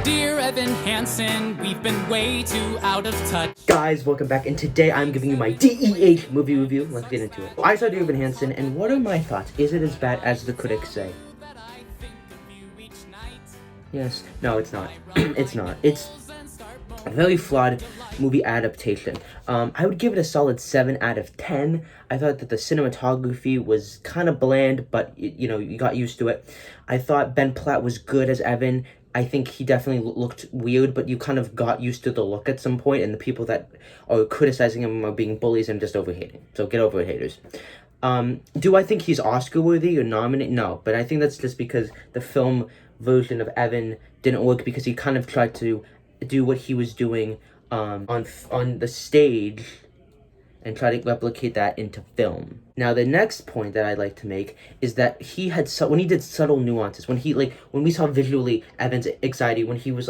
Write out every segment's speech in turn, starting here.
Dear Evan Hansen, we've been way too out of touch. Guys, welcome back, and today I'm giving you my DEH movie review. Let's get into it. I saw Dear Evan Hansen, and what are my thoughts? Is it as bad as the critics say? Yes. No, it's not. It's not. It's a very flawed movie adaptation. I would give it a solid 7 out of 10. I thought that the cinematography was kind of bland, but you got used to it. I thought Ben Platt was good as Evan. I think he definitely looked weird, but you kind of got used to the look at some point, and the people that are criticizing him are being bullies and just overhating. So get over it, haters. Do I think he's Oscar worthy or nominated? No, but I think that's just because the film version of Evan didn't work, because he kind of tried to do what he was doing on the stage and try to replicate that into film. Now, the next point that I'd like to make is that when he did subtle nuances, when we saw visually Evan's anxiety, when he was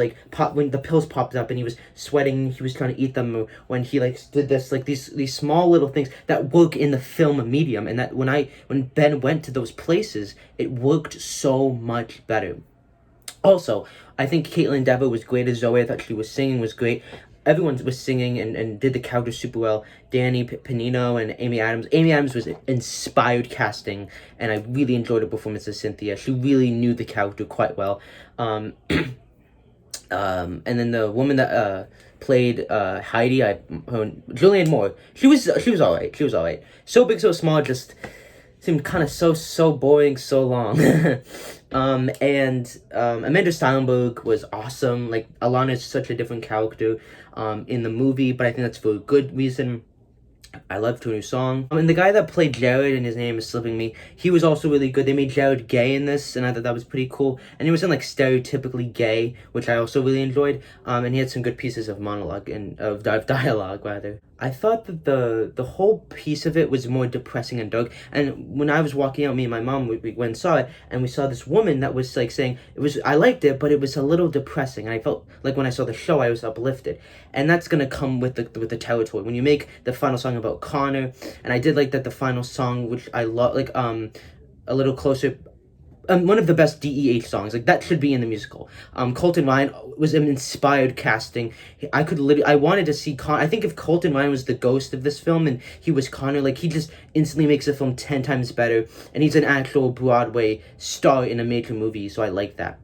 when the pills popped up and he was sweating, he was trying to eat them, or when he did this, these small little things that work in the film medium, and that when Ben went to those places, it worked so much better. Also, I think Caitlin Dever was great as Zoe. I thought she was singing was great. Everyone was singing and did the character super well. Danny Panino and Amy Adams. Amy Adams was inspired casting, and I really enjoyed her performance as Cynthia. She really knew the character quite well. And then the woman that played Heidi, Julianne Moore. She was alright. She was alright. So Big, So Small just seemed kind of so boring, so long. And Amanda Steinberg was awesome. Alana is such a different character in the movie, but I think that's for a good reason. I loved her new song. And the guy that played Jared, and his name is slipping me, he was also really good. They made Jared gay in this, and I thought that was pretty cool. And he wasn't stereotypically gay, which I also really enjoyed. And he had some good pieces of monologue and of dialogue rather. I thought that the whole piece of it was more depressing and dark. And when I was walking out, me and my mom, we went and saw it, and we saw this woman that was saying I liked it, but it was a little depressing. And I felt like when I saw the show, I was uplifted, and that's gonna come with the territory when you make the final song about Connor. And I did like that the final song, which I love, A Little Closer. One of the best DEH songs, that should be in the musical. Colton Ryan was an inspired casting. I wanted to see Connor. I think if Colton Ryan was the ghost of this film and he was Connor, he just instantly makes the film 10 times better, and he's an actual Broadway star in a major movie, so I like that.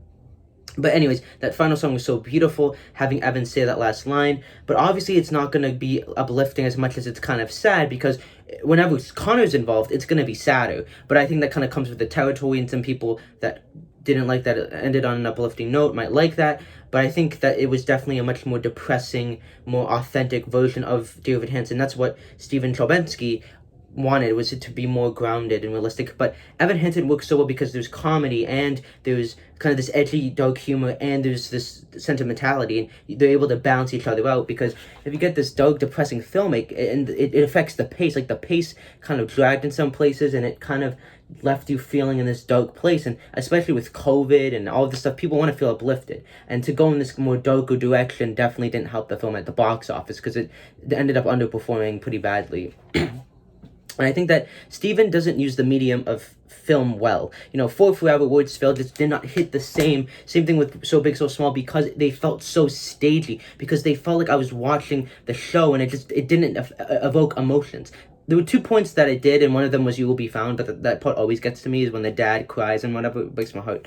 But anyways, that final song was so beautiful, having Evan say that last line. But obviously it's not going to be uplifting as much as it's kind of sad, because whenever Connor's involved, it's going to be sadder. But I think that kind of comes with the territory, and some people that didn't like that it ended on an uplifting note might like that. But I think that it was definitely a much more depressing, more authentic version of Dear Evan Hansen. That's what Steven Chbosky wanted, was it to be more grounded and realistic. But Evan Hansen works so well because there's comedy, and there's kind of this edgy dark humor, and there's this sentimentality, and they're able to balance each other out. Because if you get this dark, depressing film, it affects the pace. The pace kind of dragged in some places, and it kind of left you feeling in this dark place. And especially with COVID and all this stuff, people want to feel uplifted, and to go in this more darker direction definitely didn't help the film at the box office, because it ended up underperforming pretty badly. And I think that Steven doesn't use the medium of film well. For Forever Words Failed just did not hit the same thing with So Big, So Small, because they felt so stagey, because they felt like I was watching the show, and it didn't evoke emotions. There were 2 points that it did, and one of them was You Will Be Found, but that part always gets to me, is when the dad cries and whatever, it breaks my heart.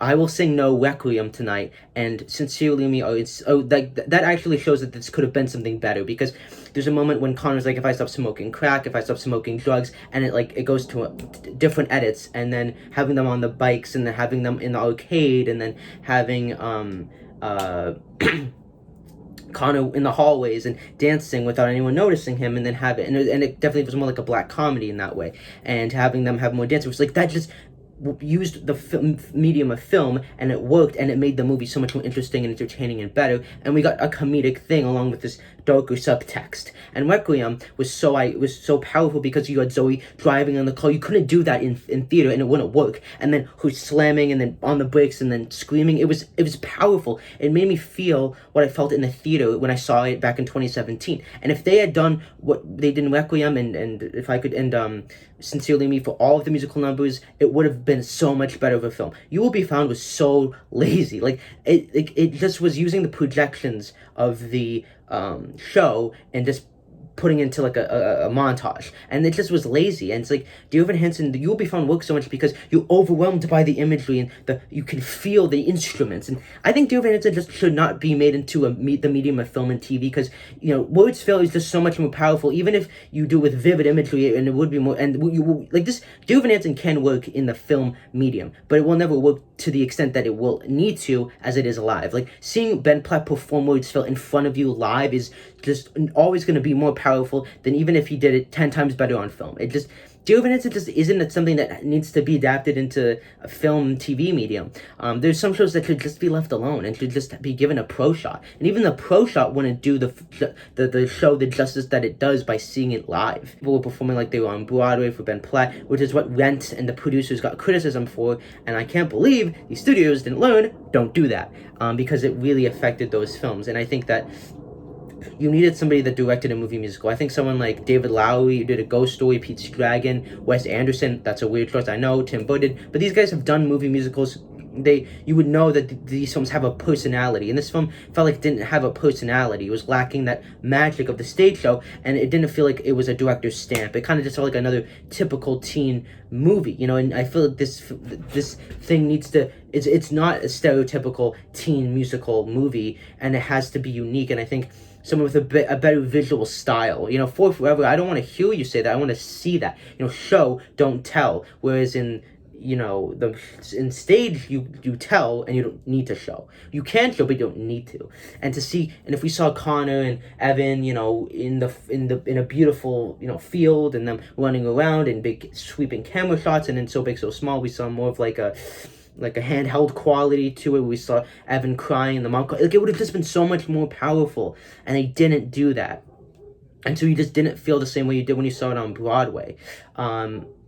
I Will Sing No Requiem Tonight and Sincerely Me, that actually shows that this could have been something better, because there's a moment when Connor's if I stop smoking crack, if I stop smoking drugs, and it goes to different edits, and then having them on the bikes, and then having them in the arcade, and then having Connor in the hallways and dancing without anyone noticing him, and then have it, and it definitely was more like a black comedy in that way, and having them have more dance, it was that just used the medium of film, and it worked, and it made the movie so much more interesting and entertaining and better, and we got a comedic thing along with this darker subtext. And Requiem was so powerful because you had Zoe driving on the car. You couldn't do that in theater, and it wouldn't work. And then who's slamming, and then on the brakes, and then screaming. It was powerful. It made me feel what I felt in the theater when I saw it back in 2017. And if they had done what they did in Requiem, and if I could end Sincerely Me for all of the musical numbers, it would have been been so much better of a film. You Will Be Found was so lazy. Like it just was using the projections of the show and just putting into like a montage, and it just was lazy. And it's like Dear Evan Hansen, You Will Be Found works so much because you're overwhelmed by the imagery and you can feel the instruments. And I think Dear Evan Hansen just should not be made into the medium of film and TV, because words fail is just so much more powerful, even if you do it with vivid imagery, and it would be more, and you will, like, this Dear Evan Hansen can work in the film medium, but it will never work to the extent that it will need to as it is live. Like, seeing Ben Platt perform Words Fail in front of you live is just always going to be more powerful than even if he did it 10 times better on film. It just, Dear Evan Hansen just isn't something that needs to be adapted into a film TV medium. There's some shows that should just be left alone and should just be given a pro shot. And even the pro shot wouldn't do the show the justice that it does by seeing it live. People were performing like they were on Broadway for Ben Platt, which is what Rent and the producers got criticism for. And I can't believe these studios didn't learn, don't do that, because it really affected those films. And I think that you needed somebody that directed a movie musical. I think someone like David Lowery, who did A Ghost Story, Pete's Dragon, Wes Anderson, that's a weird choice, I know, Tim Burton, but these guys have done movie musicals. You would know that these films have a personality, and this film felt like it didn't have a personality. It was lacking that magic of the stage show, and it didn't feel like it was a director's stamp. It kind of just felt like another typical teen movie, and I feel like this thing needs to, it's not a stereotypical teen musical movie, and it has to be unique. And I think someone with a better visual style. For Forever, I don't want to hear you say that. I want to see that. Show, don't tell. Whereas in in stage, you tell and you don't need to show. You can show, but you don't need to. And to see, and if we saw Connor and Evan, in a beautiful field, and them running around and big sweeping camera shots, and in So Big So Small, we saw more of like a handheld quality to it. We saw Evan crying and the mom crying. Like, it would have just been so much more powerful, and they didn't do that. And so you just didn't feel the same way you did when you saw it on Broadway.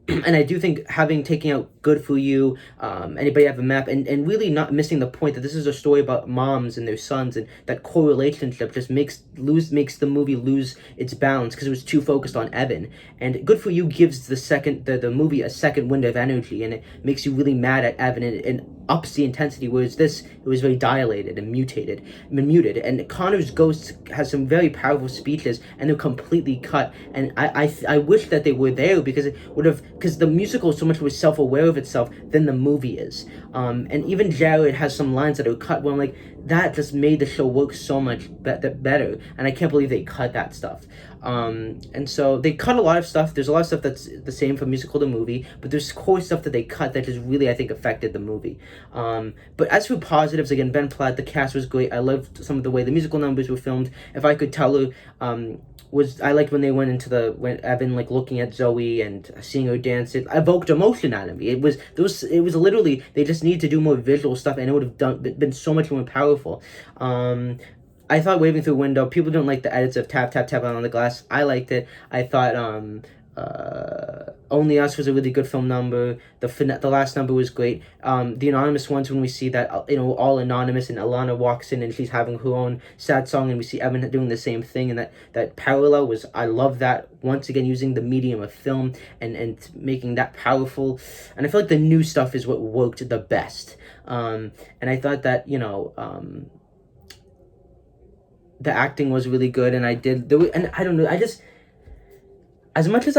And I do think taking out Good For You, Anybody Have a Map, and really not missing the point that this is a story about moms and their sons, and that core relationship just makes the movie lose its balance because it was too focused on Evan. And Good For You gives the movie a second wind of energy, and it makes you really mad at Evan, and ups the intensity, whereas it was very dilated and muted. And Connor's ghost has some very powerful speeches, and they're completely cut. And I wish that they were there, because the musical so much more self-aware of itself than the movie is. And even Jared has some lines that are cut where I'm like, that just made the show work so much better. And I can't believe they cut that stuff. And so they cut a lot of stuff. There's a lot of stuff that's the same from musical to movie, but there's core stuff that they cut that just really, I think, affected the movie. But as for positives, again, Ben Platt, the cast was great. I loved some of the way the musical numbers were filmed. If I could tell her, I liked when they went when Evan, like, looking at Zoe and seeing her dance. It evoked emotion out of me. It was literally, they just need to do more visual stuff, and it would have been so much more powerful. I thought Waving Through a Window, people don't like the edits of tap, tap, tap on the glass. I liked it. I thought Only Us was a really good film number. The last number was great. The anonymous ones, when we see that, all anonymous, and Alana walks in and she's having her own sad song, and we see Evan doing the same thing, and that parallel was, I love that. Once again, using the medium of film and making that powerful. And I feel like the new stuff is what worked the best. And I thought that, the acting was really good, and I don't know, as much as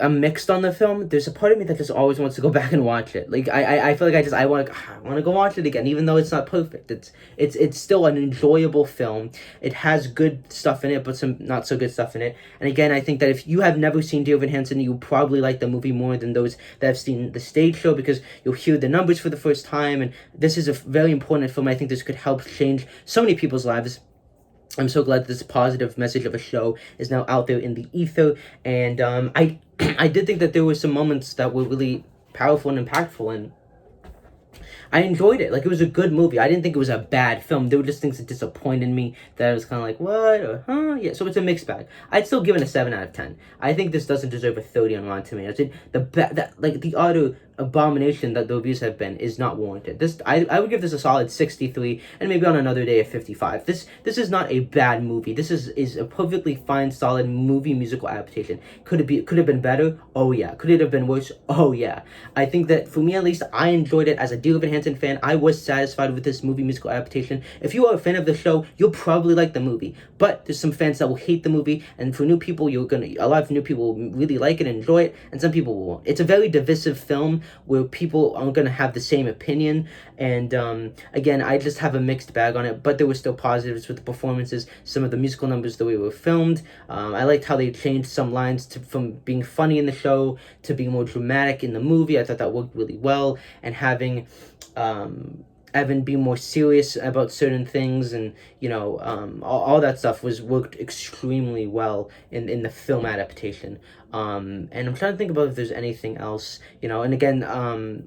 I'm mixed on the film, there's a part of me that just always wants to go back and watch it. Like, I feel like I want to go watch it again, even though it's not perfect. It's still an enjoyable film. It has good stuff in it, but some not so good stuff in it. And again, I think that if you have never seen Dear Evan Hansen, you probably like the movie more than those that have seen the stage show, because you'll hear the numbers for the first time, and this is a very important film. I think this could help change so many people's lives. I'm so glad this positive message of a show is now out there in the ether. And I did think that there were some moments that were really powerful and impactful, and I enjoyed it. Like, it was a good movie. I didn't think it was a bad film. There were just things that disappointed me, that I was kind of like, what? Or, huh? Yeah, so it's a mixed bag. I'd still give it a 7 out of 10. I think this doesn't deserve a 30 on Rotten Tomatoes. The other abomination that the reviews have been is not warranted. I would give this a solid 63, and maybe on another day a 55. This is not a bad movie. This is a perfectly fine, solid movie musical adaptation. Could have been better? Oh yeah. Could it have been worse? Oh yeah. I think that for me at least, I enjoyed it as a Dear Evan Hansen fan. I was satisfied with this movie musical adaptation. If you are a fan of the show, you'll probably like the movie. But there's some fans that will hate the movie, and for new people, a lot of new people will really like it and enjoy it, and some people won't. It's a very divisive film where people aren't going to have the same opinion, and again, I just have a mixed bag on it, but there were still positives with the performances, some of the musical numbers, the way they were filmed. I liked how they changed some lines from being funny in the show to being more dramatic in the movie. I thought that worked really well, and having Evan be more serious about certain things, and all that stuff worked extremely well in the film adaptation. And I'm trying to think about if there's anything else, and again,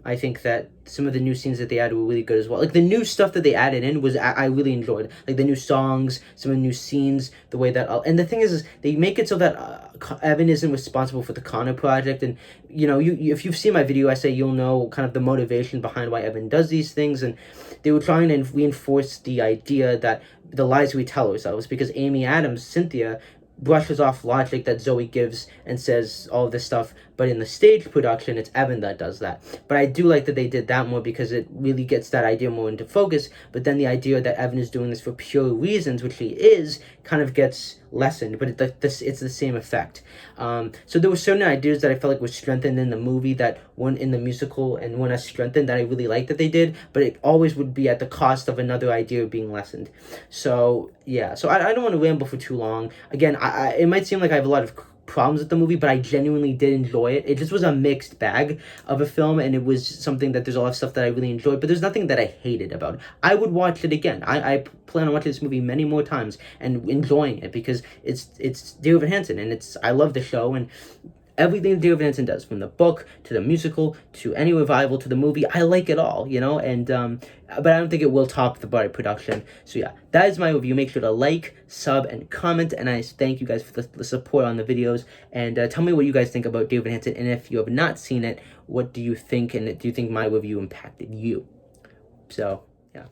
I think that some of the new scenes that they added were really good as well. Like the new stuff that they added in I really enjoyed, like the new songs, some of the new scenes, the way that and the thing is they make it so that Evan isn't responsible for the Connor project, and you if you've seen my video essay, you'll know kind of the motivation behind why Evan does these things, and they were trying to reinforce the idea that the lies we tell ourselves, because Amy Adams, Cynthia, brushes off logic that Zoe gives and says all of this stuff, but in the stage production, it's Evan that does that. But I do like that they did that more, because it really gets that idea more into focus, but then the idea that Evan is doing this for pure reasons, which he is, kind of gets lessened, but it's the same effect. So there were certain ideas that I felt like were strengthened in the movie that weren't in the musical, and weren't as strengthened, that I really liked that they did, but it always would be at the cost of another idea being lessened. So yeah, so I don't want to ramble for too long. Again, it might seem like I have a lot of problems with the movie, but I genuinely did enjoy it. It just was a mixed bag of a film, and it was something that there's a lot of stuff that I really enjoyed, but there's nothing that I hated about it. I would watch it again. I plan on watching this movie many more times and enjoying it, because it's Dear Evan Hansen, and I love the show, and everything Dear Evan Hansen does, from the book to the musical to any revival to the movie, I like it all, and but I don't think it will top the Body production. So yeah, that is my review. Make sure to like, sub, and comment, and I thank you guys for the support on the videos, and tell me what you guys think about Dear Evan Hansen, and if you have not seen it, what do you think, and do you think my review impacted you? So yeah.